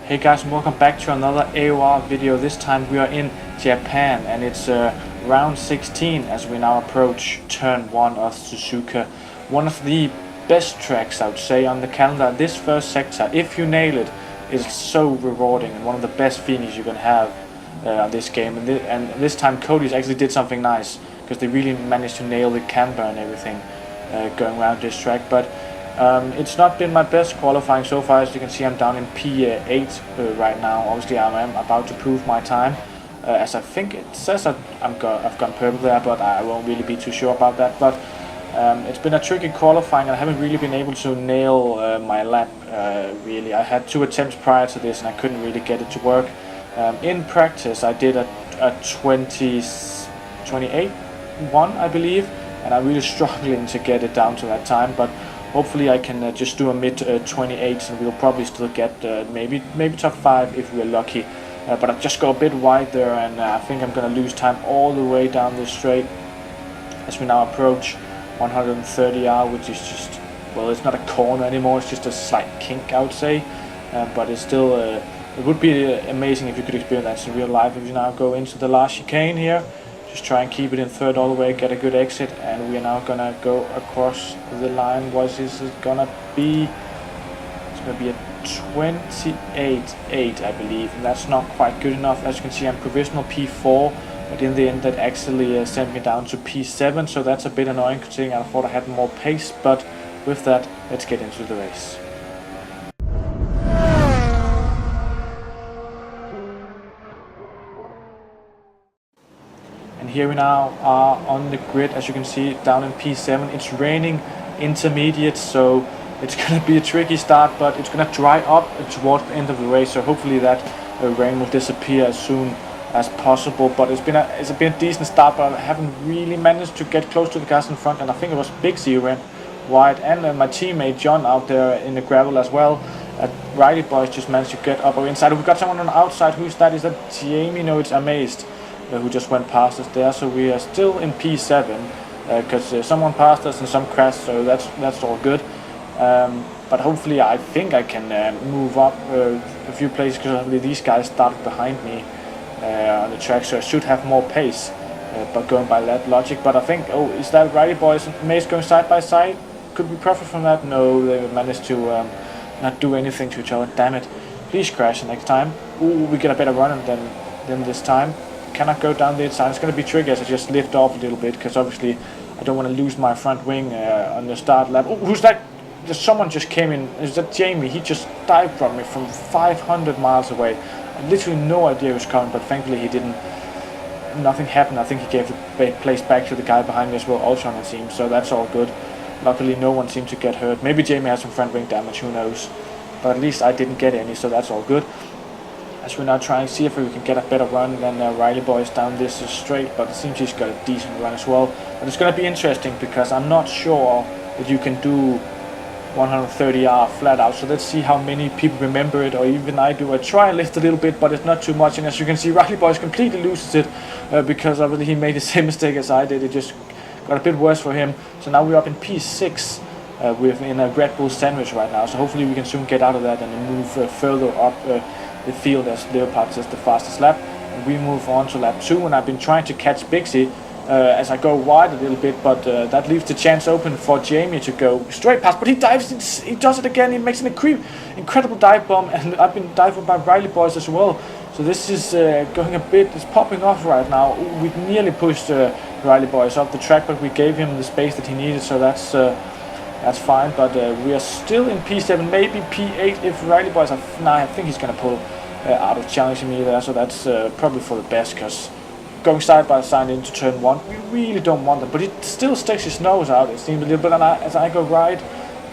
Hey guys, and welcome back to another AOR video. This time we are in Japan and it's round 16 as we now approach turn 1 of Suzuka. One of the best tracks, I would say, on the calendar. This first sector, if you nail it, is so rewarding and one of the best feelings you can have on this game. And this time Cody's actually did something nice because they really managed to nail the camber and everything going around this track. But it's not been my best qualifying so far. As you can see, I'm down in P8 right now. Obviously I am about to prove my time, as I think it says that I've gone purple there, but I won't really be too sure about that. But it's been a tricky qualifying and I haven't really been able to nail my lap really. I had 2 attempts prior to this and I couldn't really get it to work. In practice I did a 28.1 I believe, and I'm really struggling to get it down to that time, but hopefully I can just do a mid 28 and we'll probably still get maybe top 5 if we're lucky. But I just go a bit wide there and I think I'm going to lose time all the way down this straight as we now approach 130R, which is just, well, it's not a corner anymore, it's just a slight kink I would say. But it's still, it would be amazing if you could experience that in real life. If you now go into the last chicane here, just try and keep it in third all the way, get a good exit, and we are now gonna go across the line. What is it gonna be? It's gonna be a 28.8 I believe, and that's not quite good enough. As you can see, I'm provisional P4, but in the end that actually sent me down to P7, so that's a bit annoying considering I thought I had more pace. But with that, let's get into the race. And here we now are on the grid, as you can see, down in P7. It's raining intermediate, so it's going to be a tricky start, but it's going to dry up towards the end of the race, so hopefully that rain will disappear as soon as possible. But it's been a decent start, but I haven't really managed to get close to the guys in front, and I think it was Big Z who went wide, and my teammate John out there in the gravel as well. Riley boys just managed to get up or inside. We've got someone on the outside. Who's that? Is that Jamie? No, it's Amazed. Who just went past us there, so we are still in P7 because someone passed us and some crashed, so that's all good. But hopefully I think I can move up a few places because these guys started behind me on the track, so I should have more pace. But going by that logic, but I think, oh, is that Riley boys and Mace going side by side? Could we profit from that? No, they managed to not do anything to each other. Damn it! Please crash next time. Ooh, we get a better run than this time. Cannot go down the inside. It's going to be tricky as I just lift off a little bit because obviously I don't want to lose my front wing on the start lap. Oh, who's that? Someone just came in. Is that Jamie? He just dived from me from 500 miles away. I had literally no idea he was coming, but thankfully he didn't. Nothing happened. I think he gave the place back to the guy behind me as well, also on the team, so that's all good. Luckily no one seemed to get hurt. Maybe Jamie has some front wing damage, who knows, but at least I didn't get any, so that's all good. As we're now trying to see if we can get a better run than Riley boys down this straight, but it seems he's got a decent run as well. But it's going to be interesting because I'm not sure that you can do 130R flat out, so let's see how many people remember it, or even I do. I try and lift a little bit, but it's not too much, and as you can see, Riley boys completely loses it because obviously he made the same mistake as I did. It just got a bit worse for him, so now we're up in P6. We're in a Red Bull sandwich right now, so hopefully we can soon get out of that and move further up the field as Leopard says the fastest lap, and we move on to lap 2. And I've been trying to catch Bixie as I go wide a little bit, but that leaves the chance open for Jamie to go straight past, but he dives, he does it again, he makes an incredible dive bomb, and I've been diving by Riley boys as well, so this is going a bit, it's popping off right now. We nearly pushed Riley boys off the track, but we gave him the space that he needed, so that's fine. But we are still in P7, maybe P8 if Riley boys are. Nah, I think he's going to pull out of challenging me there, so that's probably for the best, because going side by side into turn 1, we really don't want them. But he still sticks his nose out, it seems a little bit, and as I go right,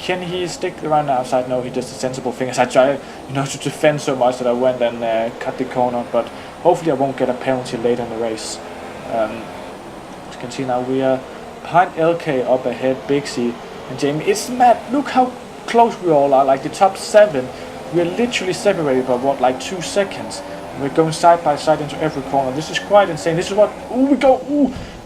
can he stick around the outside? No, he does the sensible thing as I try, to defend so much that I went and cut the corner, but hopefully I won't get a penalty later in the race. As you can see now, we are behind LK up ahead, Big C and Jamie. It's mad, look how close we all are, like the top 7. We're literally separated by what, like 2 seconds. We're going side by side into every corner. This is quite insane. This is what, we go,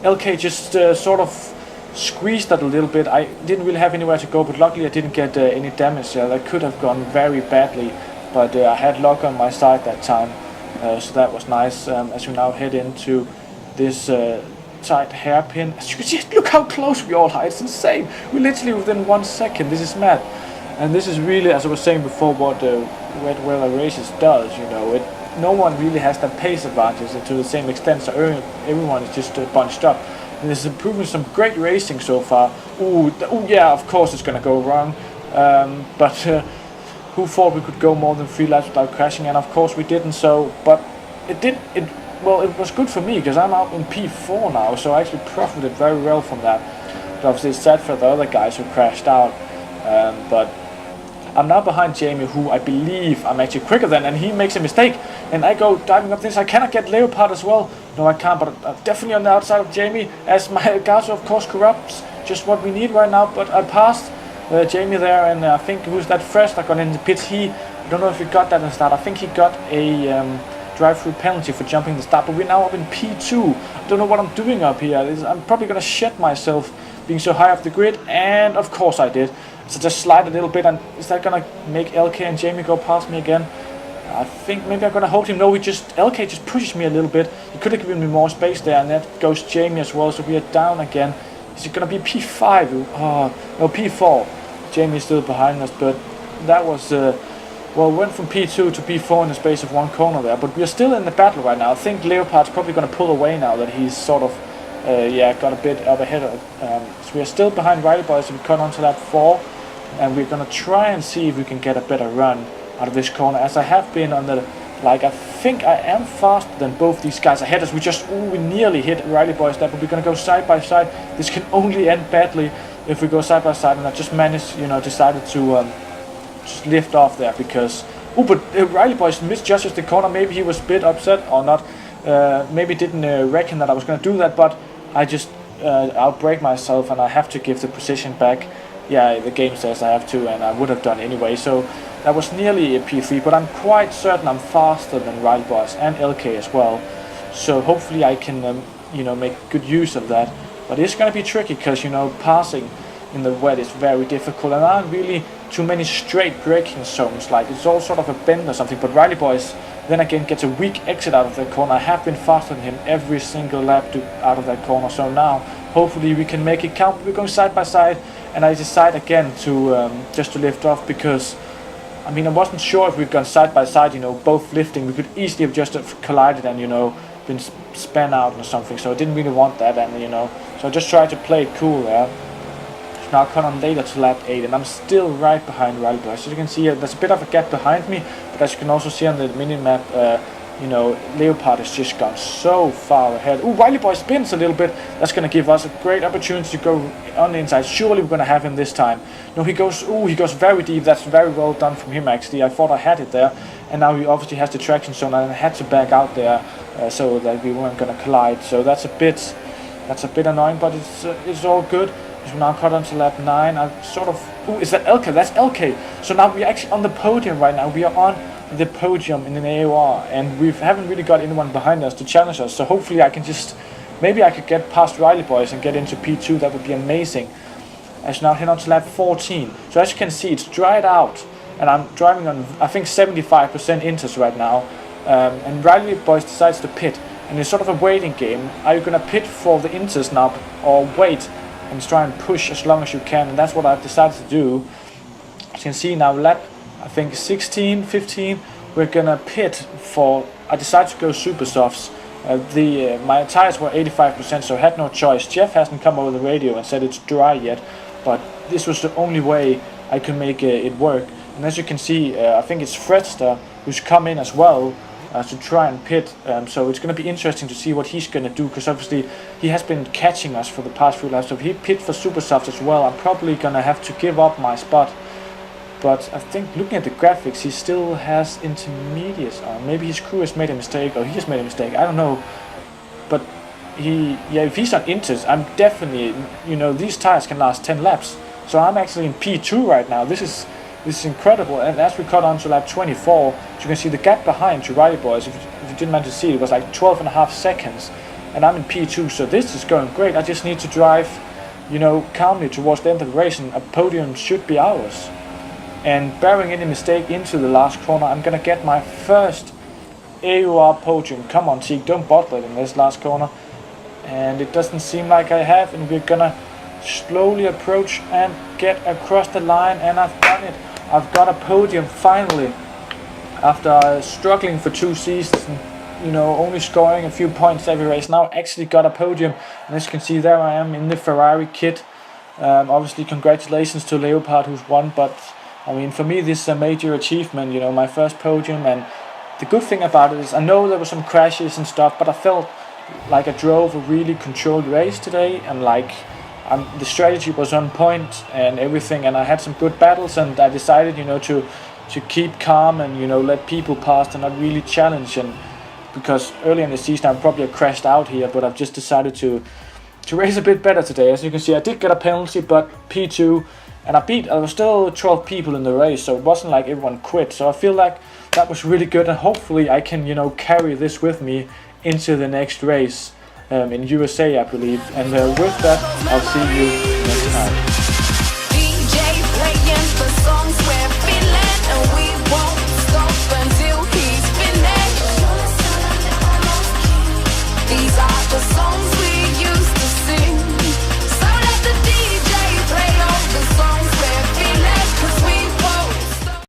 LK just sort of squeezed that a little bit. I didn't really have anywhere to go, but luckily I didn't get any damage there. That could have gone very badly but I had luck on my side that time, so that was nice. As we now head into this tight hairpin, as you can see, look how close we all are. It's insane. We're literally within 1 second. This is mad, and this is really, as I was saying before, what wet weather races does. You know, no one really has that pace advantage to the same extent, so everyone is just bunched up. And this is improving some great racing so far. Ooh, yeah, of course it's gonna go wrong, but who thought we could go more than 3 laps without crashing? And of course we didn't. So, but well, it was good for me because I'm out in P4 now, so I actually profited very well from that. But obviously it's sad for the other guys who crashed out, but I'm now behind Jamie, who I believe I'm actually quicker than, and he makes a mistake, and I go diving up this. I cannot get Leopard as well. No, I can't, but I'm definitely on the outside of Jamie, as my Gato of course corrupts just what we need right now. But I passed Jamie there, and I think who's that first that got in the pits, I don't know if he got that in the start. I think he got a drive-through penalty for jumping the start, but we're now up in P2. I don't know what I'm doing up here. I'm probably gonna shit myself being so high off the grid, and of course I did. So just slide a little bit, and is that gonna make LK and Jamie go past me again? I think maybe I'm gonna hold him. No, LK just pushes me a little bit. He could have given me more space there, and that goes Jamie as well. So we are down again. Is it gonna be P5? Oh no, P4. Jamie's still behind us, but that was well, went from P2 to P4 in the space of 1 corner there. But we are still in the battle right now. I think Leopard's probably gonna pull away now that he's sort of got a bit up ahead of. So we are still behind Riley Boys, so we cut on to lap 4. And we're gonna try and see if we can get a better run out of this corner, as I have been on the, I think I am faster than both these guys ahead us. We nearly hit Riley Boys there, but we're gonna go side by side. This can only end badly if we go side by side, and I just managed, decided to just lift off there because, but Riley Boys misjudges the corner. Maybe he was a bit upset or not, maybe didn't reckon that I was gonna do that, but I just outbrake myself, and I have to give the position back. Yeah, the game says I have to, and I would have done anyway. So that was nearly a P3, but I'm quite certain I'm faster than Riley Boys and LK as well. So hopefully I can, make good use of that. But it's going to be tricky because, passing in the wet is very difficult, and there aren't really too many straight braking zones. Like, it's all sort of a bend or something. But Riley Boys then again gets a weak exit out of that corner. I have been faster than him every single lap out of that corner. So now hopefully we can make it count. We're going side by side. And I decide again to just to lift off because, I wasn't sure if we'd gone side by side, both lifting. We could easily have just collided and, been spun out or something. So I didn't really want that, and, so I just tried to play it cool there. So now cut on later to lap 8, and I'm still right behind Riley Boys. As you can see, there's a bit of a gap behind me, but as you can also see on the mini-map, Leopard has just gone so far ahead. Ooh, Riley Boy spins a little bit. That's going to give us a great opportunity to go on the inside. Surely we're going to have him this time. No, he goes very deep. That's very well done from him, actually. I thought I had it there. And now he obviously has the traction zone, and I had to back out there so that we weren't going to collide. So that's a bit annoying, but it's all good. So now cut on to lap 9. I sort of... Ooh, is that LK? That's LK. So now we're actually on the podium right now. We are on the podium in an AOR, and we haven't really got anyone behind us to challenge us. So hopefully I can maybe I could get past Riley Boys and get into P2. That would be amazing. As now head on to lap 14. So as you can see, it's dried out, and I'm driving on, I think, 75% inters right now. And Riley Boys decides to pit, and it's sort of a waiting game. Are you gonna pit for the inters now, or wait and try and push as long as you can? And that's what I've decided to do. As you can see now, lap, I think 16, 15, we're gonna pit for, I decided to go super softs. My tires were 85%, so I had no choice. Jeff hasn't come over the radio and said it's dry yet, but this was the only way I could make it work. And as you can see, I think it's Fredster who's come in as well to try and pit. So it's going to be interesting to see what he's going to do, because obviously he has been catching us for the past few laps. So if he pit for super softs as well, I'm probably going to have to give up my spot. But I think looking at the graphics, he still has intermediates on. Maybe his crew has made a mistake, or he has made a mistake. I don't know. But if he's on inters, I'm definitely, these tires can last 10 laps. So I'm actually in P2 right now. This is incredible. And as we cut on to lap 24, you can see the gap behind to Riley Boys. If you didn't manage to see it, was like 12.5 seconds. And I'm in P2, so this is going great. I just need to drive, calmly towards the end of the race, and a podium should be ours. and bearing any mistake into the last corner, I'm gonna get my first AOR podium. Come on, Teak, don't bottle it in this last corner. And it doesn't seem like I have, and we're gonna slowly approach and get across the line, and I've done it. I've got a podium finally, after struggling for 2 seasons and, you know, only scoring a few points every race. Now I actually got a podium, and as you can see, there I am in the Ferrari kit. Obviously congratulations to Leopard who's won, but I mean, for me this is a major achievement, you know, my first podium. And the good thing about it is, I know there were some crashes and stuff, but I felt like I drove a really controlled race today, and like the strategy was on point and everything, and I had some good battles, and I decided, you know, to keep calm and, you know, let people pass and not really challenge. And because earlier in the season I probably crashed out here, but I've just decided to race a bit better today. As you can see, I did get a penalty, but P2, and I was still 12 people in the race, so it wasn't like everyone quit. So I feel like that was really good, and hopefully I can, you know, carry this with me into the next race in USA, I believe. And with that, I'll see you next time.